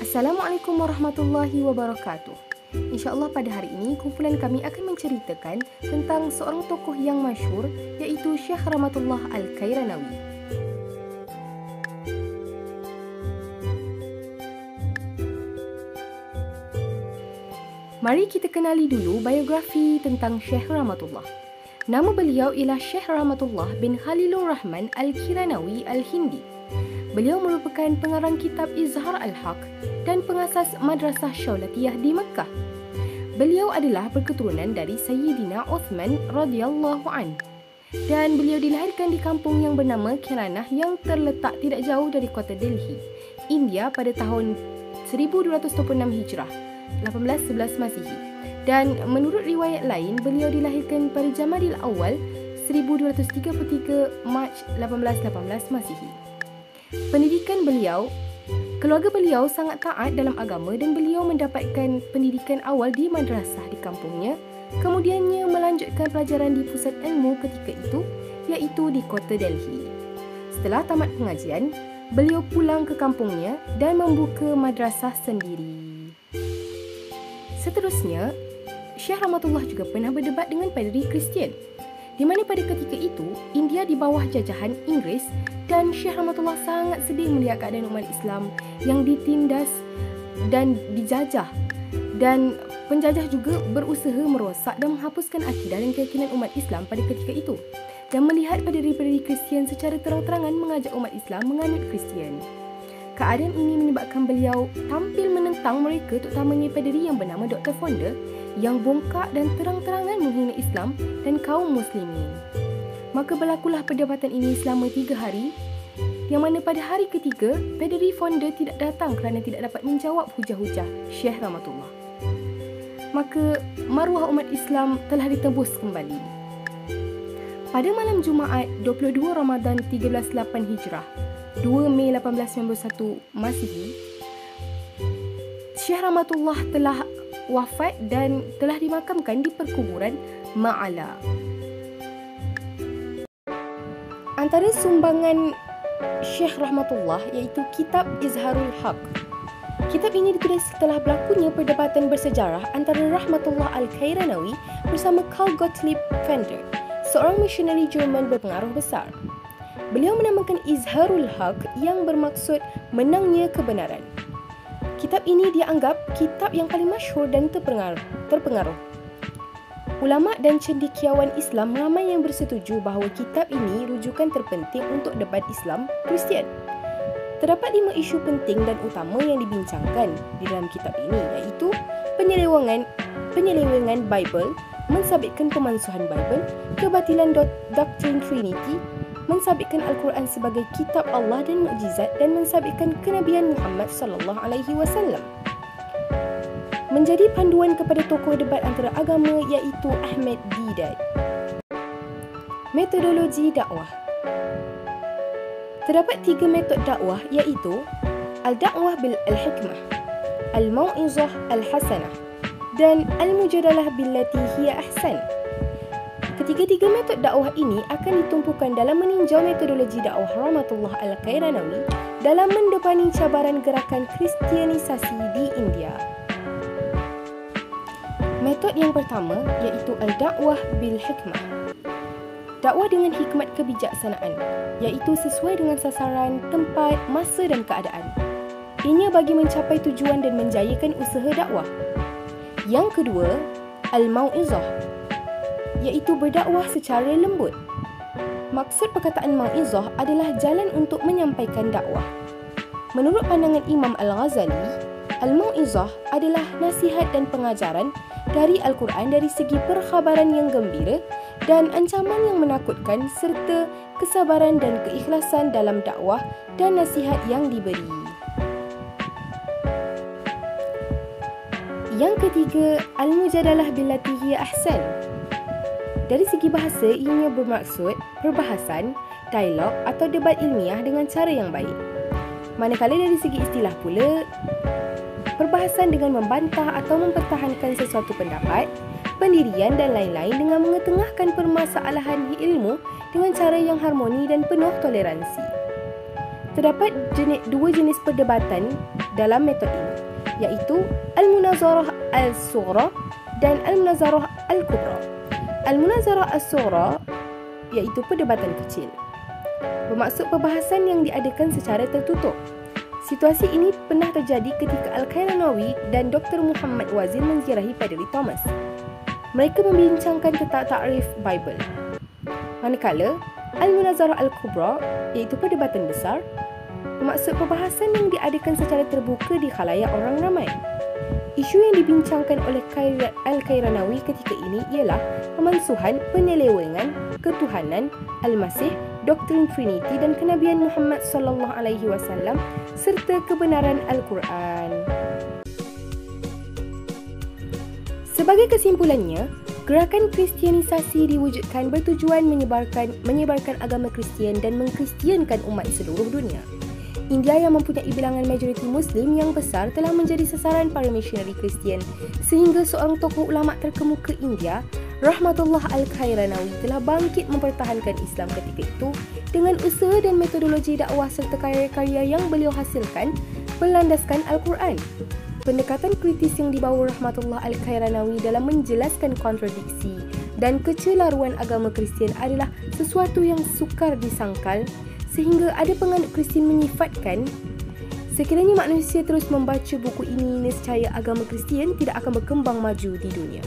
Assalamualaikum warahmatullahi wabarakatuh. InsyaAllah pada hari ini kumpulan kami akan menceritakan tentang seorang tokoh yang masyhur iaitu Syekh Rahmatullah Al-Kairanawi. Mari kita kenali dulu biografi tentang Syekh Rahmatullah. Nama beliau ialah Syekh Rahmatullah bin Khalilur Rahman Al-Kairanawi Al-Hindi. Beliau merupakan pengarang kitab Izhar Al-Haq dan pengasas Madrasah Syaulatiyah di Mekah. Beliau adalah berketurunan dari Sayyidina Uthman radhiyallahu an. Dan beliau dilahirkan di kampung yang bernama Kiranah yang terletak tidak jauh dari kota Delhi, India pada tahun 1226 Hijrah, 1811 Masihi. Dan menurut riwayat lain, beliau dilahirkan pada Jamadil Awal 1233 Mac 1818 Masihi. Pendidikan beliau, keluarga beliau sangat taat dalam agama dan beliau mendapatkan pendidikan awal di madrasah di kampungnya. Kemudiannya melanjutkan pelajaran di pusat ilmu ketika itu, iaitu di kota Delhi. Setelah tamat pengajian, beliau pulang ke kampungnya dan membuka madrasah sendiri. Seterusnya, Syekh Rahmatullah juga pernah berdebat dengan padri Kristian, di mana pada ketika itu India di bawah jajahan Inggeris dan Syekh Rahmatullah sangat sedih melihat keadaan umat Islam yang ditindas dan dijajah, dan penjajah juga berusaha merosak dan menghapuskan akidah dan keyakinan umat Islam pada ketika itu, dan melihat padri-padri Kristian secara terang-terangan mengajak umat Islam menganut Kristian. Keadaan ini menyebabkan beliau tampil menentang mereka, terutamanya padri yang bernama Dr. Fonda yang bongkak dan terang-terangan menghina Islam dan kaum muslimin. Maka berlakulah perdebatan ini selama 3 hari, yang mana pada hari ketiga, Padri Fonda tidak datang kerana tidak dapat menjawab hujah-hujah Syekh Rahmatullah. Maka maruah umat Islam telah ditebus kembali. Pada malam Jumaat 22 Ramadan 1308 Hijrah, 2 Mei 1891 Masihi, Syekh Rahmatullah telah wafat dan telah dimakamkan di perkuburan Ma'ala. Antara sumbangan Syekh Rahmatullah iaitu kitab Izharul Haq. Kitab ini ditulis setelah berlakunya perdebatan bersejarah antara Rahmatullah Al-Kairanawi bersama Karl Gottlieb Fender, seorang misionari Jerman berpengaruh besar. Beliau menamakan Izharul Haq yang bermaksud menangnya kebenaran. Kitab ini dianggap kitab yang paling masyhur dan terpengaruh. Ulama dan cendekiawan Islam ramai yang bersetuju bahawa kitab ini rujukan terpenting untuk debat Islam Kristian. Terdapat 5 isu penting dan utama yang dibincangkan di dalam kitab ini, iaitu penyelewengan Bible, mensabitkan pemansuhan Bible, kebatilan doktrin Trinity, mensabitkan Al-Quran sebagai kitab Allah dan mukjizat, dan mensabitkan kenabian Muhammad sallallahu alaihi wasallam. Menjadi panduan kepada tokoh debat antara agama iaitu Ahmad Deedat. Metodologi dakwah. Terdapat 3 metod dakwah iaitu Al-Da'wah bil-Hikmah, Al-Mau'izah Al-Hasanah dan Al-Mujadalah billati hiya ahsan. Ketiga-tiga metod dakwah ini akan ditumpukan dalam meninjau metodologi dakwah Rahmatullah Al-Kairanawi dalam mendepani cabaran gerakan Kristianisasi di India. Metod yang pertama iaitu Al-Da'wah bil-Hikmah. Dakwah dengan hikmat kebijaksanaan, iaitu sesuai dengan sasaran, tempat, masa dan keadaan. Ini bagi mencapai tujuan dan menjayakan usaha dakwah. Yang kedua, Al-Mau'izah, iaitu berdakwah secara lembut. Maksud perkataan mau'izah adalah jalan untuk menyampaikan dakwah. Menurut pandangan Imam Al-Ghazali, Al-Mau'izah adalah nasihat dan pengajaran dari Al-Quran dari segi perkhabaran yang gembira dan ancaman yang menakutkan serta kesabaran dan keikhlasan dalam dakwah dan nasihat yang diberi. Yang ketiga, Al-Mujadalah billati hiya ahsan. Dari segi bahasa, ianya bermaksud perbahasan, dialog atau debat ilmiah dengan cara yang baik. Manakala dari segi istilah pula, perbahasan dengan membantah atau mempertahankan sesuatu pendapat, pendirian dan lain-lain dengan mengetengahkan permasalahan ilmu dengan cara yang harmoni dan penuh toleransi. Terdapat 2 jenis perdebatan dalam metode ini, iaitu Al-Munazarah Al-Sughra dan Al-Munazarah Al-Kubra. Al-Munazarah Al-Sughra iaitu perdebatan kecil, bermaksud perbahasan yang diadakan secara tertutup. Situasi ini pernah terjadi ketika Al-Qairanawi dan Dr. Muhammad Wazir menziarahi Padri Thomas. Mereka membincangkan tentang takrif Bible. Manakala Al-Munazarah Al-Kubra iaitu perdebatan besar, bermaksud perbahasan yang diadakan secara terbuka di khalayak orang ramai. Isu yang dibincangkan oleh Al-Qairanawi ketika ini ialah pemansuhan, penyelewengan, ketuhanan, Al-Masih, doktrin Trinity dan kenabian Muhammad sallallahu alaihi wasallam serta kebenaran Al-Quran. Sebagai kesimpulannya, gerakan Kristianisasi diwujudkan bertujuan menyebarkan agama Kristian dan mengkristiankan umat di seluruh dunia. India yang mempunyai bilangan majoriti Muslim yang besar telah menjadi sasaran para misionari Kristian sehingga seorang tokoh ulama terkemuka India, Rahmatullah Al-Qairanawi, telah bangkit mempertahankan Islam ketika itu dengan usaha dan metodologi dakwah serta karya-karya yang beliau hasilkan berlandaskan Al-Quran. Pendekatan kritis yang dibawa Rahmatullah Al-Qairanawi dalam menjelaskan kontradiksi dan kecelaruan agama Kristian adalah sesuatu yang sukar disangkal sehingga ada penganut Kristian menyifatkan sekiranya manusia terus membaca buku ini, nescaya agama Kristian tidak akan berkembang maju di dunia.